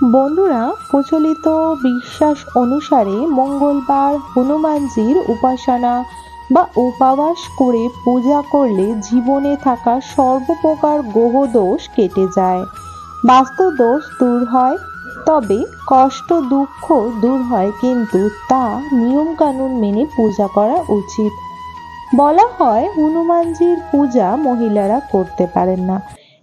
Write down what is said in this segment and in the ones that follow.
বন্ধুরা, প্রচলিত বিশ্বাস অনুসারে মঙ্গলবার হনুমানজির উপাসনা বা উপবাস করে পূজা করলে জীবনে থাকা সর্বপ্রকার গ্রহ দোষ কেটে যায়, বাস্তু দোষ দূর হয়। তবে কষ্ট দুঃখ দূর হয়, কিন্তু তা নিয়ম কানুন মেনে পূজা করা উচিত। বলা হয় হনুমানজির পূজা মহিলারা করতে পারেন না।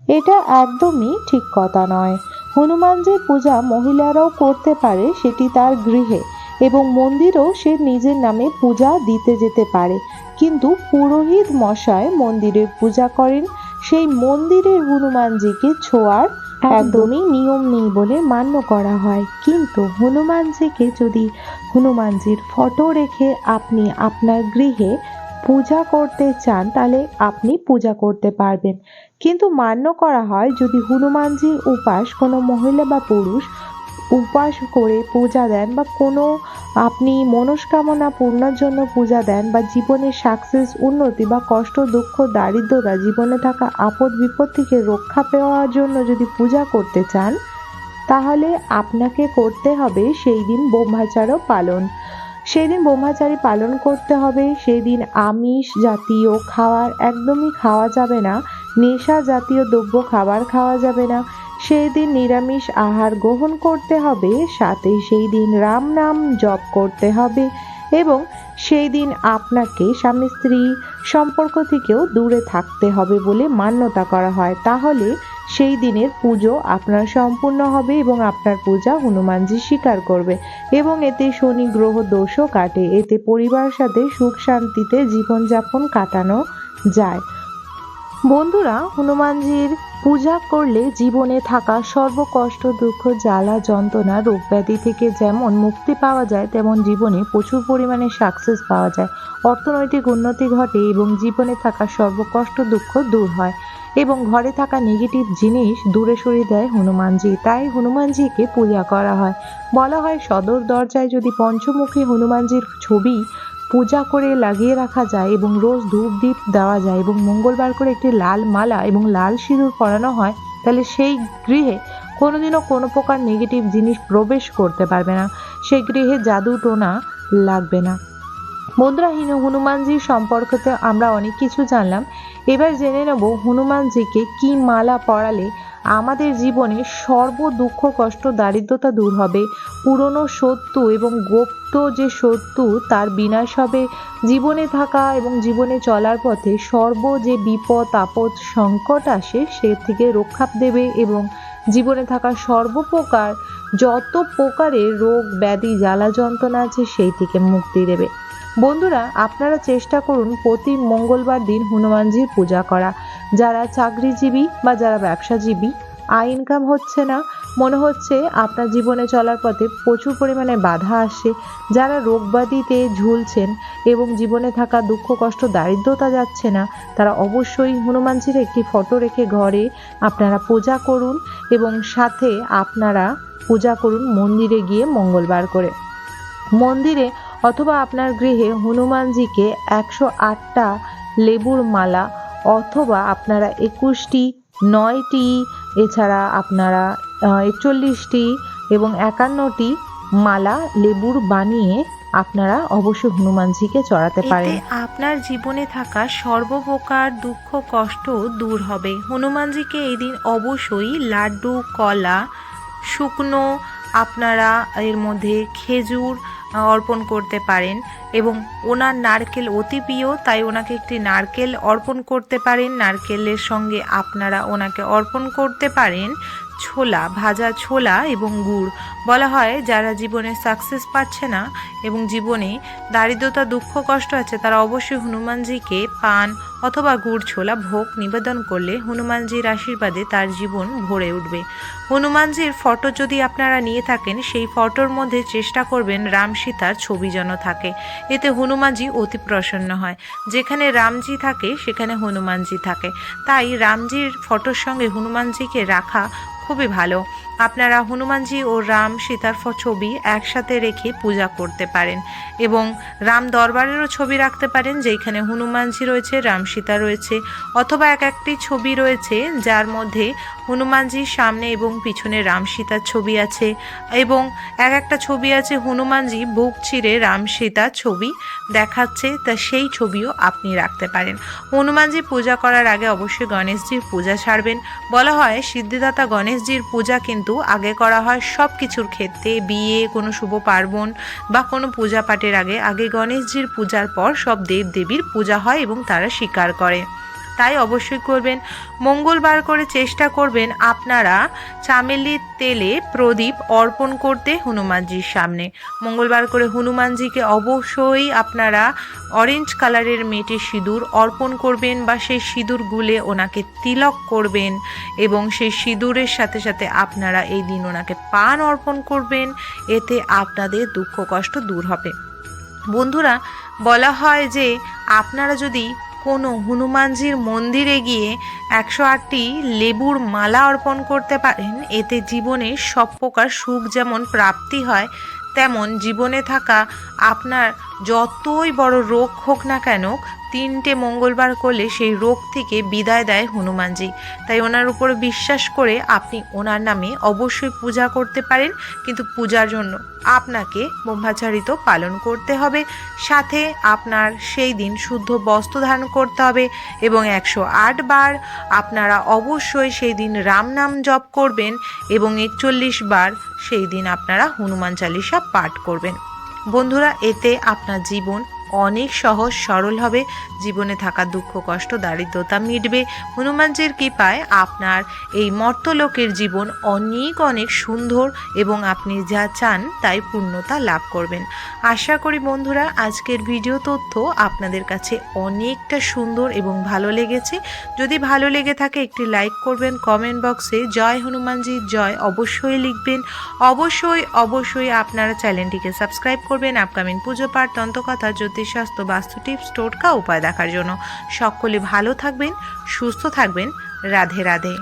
এটা একদমই ঠিক কথা নয়। হনুমানজির পূজা মহিলারাও করতে পারে, সেটি তার গৃহে এবং মন্দিরেও সে নিজের নামে পূজা দিতে যেতে পারে। কিন্তু পুরোহিত মশাই মন্দিরে পূজা করেন, সেই মন্দিরের হনুমানজিকে ছোঁয়ার একদমই নিয়ম নেই বলে মান্য করা হয়। কিন্তু হনুমানজিকে যদি হনুমানজির ফটো রেখে আপনি আপনার গৃহে পূজা করতে চান, তাহলে আপনি পূজা করতে পারবেন। কিন্তু মান্য করা হয় যদি হনুমানজির উপাস কোনো মহিলা বা পুরুষ উপবাস করে পূজা দেন, বা কোনো আপনি মনস্কামনা পূর্ণর জন্য পূজা দেন, বা জীবনের সাকসেস উন্নতি বা কষ্ট দুঃখ দারিদ্রতা জীবনে থাকা আপদ বিপদ থেকে রক্ষা পাওয়ার জন্য যদি পূজা করতে চান, তাহলে আপনাকে করতে হবে সেই দিন ব্রহ্মচর্য পালন। সেই দিন ব্রহ্মচারী পালন করতে হবে। সেই দিন আমিষ জাতীয় খাবার একদমই খাওয়া যাবে না, নেশা জাতীয় দ্রব্য খাবার খাওয়া যাবে না। সেই দিন নিরামিষ আহার গ্রহণ করতে হবে, সাথে সেই দিন রাম নাম জপ করতে হবে এবং সেই দিন আপনাকে স্বামী স্ত্রী সম্পর্ক থেকেও দূরে থাকতে হবে বলে মান্যতা করা হয়। তাহলে সেই দিনের পুজো আপনার সম্পূর্ণ হবে এবং আপনার পূজা হনুমানজি স্বীকার করবে এবং এতে শনি গ্রহ দোষও কাটে। এতে পরিবারের সাথে সুখ শান্তিতে জীবনযাপন কাটানো যায়। বন্ধুরা, হনুমানজির পূজা করলে জীবনে থাকা সর্বকষ্ট দুঃখ জ্বালা যন্ত্রণা রোগ ব্যাধি থেকে যেমন মুক্তি পাওয়া যায়, তেমন জীবনে প্রচুর পরিমাণে সাকসেস পাওয়া যায়, অর্থনৈতিক উন্নতি ঘটে এবং জীবনে থাকা সর্বকষ্ট দুঃখ দূর হয় এবং ঘরে থাকা নেগেটিভ জিনিস দূরে সরিয়ে দেয় হনুমানজি। তাই হনুমানজিকে পূজা করা হয়। বলা হয় সদর দরজায় যদি পঞ্চমুখী হনুমানজির ছবি পূজা করে লাগিয়ে রাখা যায় এবং রোজ ধূপ দ্বীপ দেওয়া যায় এবং মঙ্গলবার করে একটি লাল মালা এবং লাল সিঁদুর পরানো হয়, তাহলে সেই গৃহে কোনোদিনও কোনো প্রকার নেগেটিভ জিনিস প্রবেশ করতে পারবে না, সেই গৃহে জাদু টোনা লাগবে না। বন্ধুরা, হনুমানজির সম্পর্কে আমরা অনেক কিছু জানলাম। এবার জেনে নেব হনুমানজিকে কি মালা পরালে আমাদের জীবনে সর্ব দুঃখ কষ্ট দারিদ্রতা দূর হবে, পুরনো শত্রু এবং গুপ্ত যে শত্রু তার বিনাশ হবে, জীবনে থাকা এবং জীবনে চলার পথে সর্ব যে বিপদ আপদ সংকট আসে সে থেকে রক্ষা দেবে এবং জীবনে থাকা সর্বপ্রকার যত প্রকারের রোগ ব্যাধি জ্বালা যন্ত্রণা আছে সেই থেকে মুক্তি দেবে। বন্ধুরা, আপনারা চেষ্টা করুন প্রতি মঙ্গলবার দিন হনুমানজির পূজা করা। যারা চাকরিজীবী বা যারা ব্যবসাজীবী, আয় ইনকাম হচ্ছে না, মনে হচ্ছে আপনার জীবনে চলার পথে প্রচুর পরিমাণে বাধা আসে, যারা রোগব্যাধিতে ঝুলছেন এবং জীবনে থাকা দুঃখ কষ্ট দারিদ্রতা যাচ্ছে না, তারা অবশ্যই হনুমানজির একটি ফটো রেখে ঘরে আপনারা পূজা করুন এবং সাথে আপনারা পূজা করুন মন্দিরে গিয়ে মঙ্গলবার করে। মন্দিরে অথবা আপনার গৃহে হনুমানজিকে 108টা লেবুর মালা অথবা আপনারা 21টি 9টি, এছাড়া আপনারা 41টি এবং 51টি মালা লেবুর বানিয়ে আপনারা অবশ্যই হনুমানজিকে চড়াতে পারেন। আপনার জীবনে থাকা সর্বপ্রকার দুঃখ কষ্ট দূর হবে। হনুমানজিকে এই দিন অবশ্যই লাড্ডু কলা শুকনো আপনারা এর মধ্যে খেজুর অর্পণ করতে পারেন এবং ওনার নারকেল অতি প্রিয়, তাই ওনাকে একটি নারকেল অর্পণ করতে পারেন। নারকেলের সঙ্গে আপনারা ওনাকে অর্পণ করতে পারেন ছোলা, ভাজা ছোলা এবং গুড়। বলা হয় যারা জীবনে সাকসেস পাচ্ছে না এবং জীবনে দারিদ্রতা দুঃখ কষ্ট আছে, তারা অবশ্যই হনুমানজিকে পান অথবা গুড় ছোলা ভোগ নিবেদন করলে হনুমানজির আশীর্বাদে তার জীবন ভরে উঠবে। হনুমানজির ফটো যদি আপনারা নিয়ে থাকেন, সেই ফটোর মধ্যে চেষ্টা করবেন রাম সীতার ছবি যেন থাকে, এতে হনুমানজি অতি প্রসন্ন হয়। যেখানে রামজি থাকে সেখানে হনুমানজি থাকে, তাই রামজির ফটোর সঙ্গে হনুমানজিকে রাখা খুবই ভালো। আপনারা হনুমানজি ও রাম সীতার ছবি একসাথে রেখে পূজা করতে পারেন এবং রাম দরবারেরও ছবি রাখতে পারেন, যেখানে হনুমানজি রয়েছে, রাম সীতা রয়েছে, অথবা এক একটি ছবি রয়েছে যার মধ্যে হনুমানজির সামনে এবং পিছনে রাম সীতার ছবি আছে, এবং এক একটা ছবি আছে হনুমানজি বুক চিরে রাম সীতার ছবি দেখাচ্ছে, তা সেই ছবিও আপনি রাখতে পারেন। হনুমানজি পূজা করার আগে অবশ্যই গণেশজির পূজা ছাড়বেন। বলা হয় সিদ্ধিদাতা গণেশজির পূজা কিন্তু আগে করা হয় সব কিছুর ক্ষেত্রে, বিয়ে, কোনো শুভ পার্বণ বা কোনো পূজা পাঠের আগে গণেশজির পূজার পর সব দেবদেবীর পূজা হয় এবং তারা স্বীকার করে। তাই অবশ্যই করবেন। মঙ্গলবার করে চেষ্টা করবেন আপনারা চামেলির তেলে প্রদীপ অর্পণ করতে হনুমানজির সামনে। মঙ্গলবার করে হনুমানজিকে অবশ্যই আপনারা অরেঞ্জ কালারের মেটে সিঁদুর অর্পণ করবেন বা সেই সিঁদুর গুলে ওনাকে তিলক করবেন, এবং সেই সিঁদুরের সাথে সাথে আপনারা এই দিন ওনাকে পান অর্পণ করবেন। এতে আপনাদের দুঃখ কষ্ট দূর হবে। বন্ধুরা, বলা হয় যে আপনারা যদি কোনো হনুমানজির মন্দিরে গিয়ে 108টি লেবুর মালা অর্পণ করতে পারেন, এতে জীবনে সব প্রকার সুখ যেমন প্রাপ্তি হয়, তেমন জীবনে থাকা আপনার যতই বড় রোগ হোক না কেন 3টে মঙ্গলবার করলে সেই রোগ থেকে বিদায় দেয় হনুমানজি। তাই ওনার উপর বিশ্বাস করে আপনি ওনার নামে অবশ্যই পূজা করতে পারেন, কিন্তু পূজার জন্য আপনাকে ব্রহ্মচারিত পালন করতে হবে, সাথে আপনার সেই দিন শুদ্ধ বস্ত্র ধারণ করতে হবে, এবং 108 বার আপনারা অবশ্যই সেই দিন রাম নাম জপ করবেন, এবং 41 বার সেই দিন আপনারা হনুমান চালিসা পাঠ করবেন। বন্ধুরা, এতে আপনার জীবন অনেক সহজ সরল হবে, জীবনে থাকা দুঃখ কষ্ট দারিদ্রতা মিটবে। হনুমানজির কৃপায় আপনার এই মর্তলোকের জীবন অনেক অনেক সুন্দর এবং আপনি যা চান তাই পূর্ণতা লাভ করবেন। আশা করি বন্ধুরা আজকের ভিডিও তথ্য আপনাদের কাছে অনেকটা সুন্দর এবং ভালো লেগেছে। যদি ভালো লেগে থাকে একটি লাইক করবেন, কমেন্ট বক্সে জয় হনুমানজি জয় অবশ্যই লিখবেন। অবশ্যই আপনারা চ্যানেলটিকে সাবস্ক্রাইব করবেন আপকামিং পুজো পাঠ, তন্ত্রকথা, জ্যোতিষশাস্ত্র, বাস্তু টিপস, টোটকা উপায় দেখার জন্য। সকলে ভালো থাকবেন, সুস্থ থাকবেন। রাধে রাধে।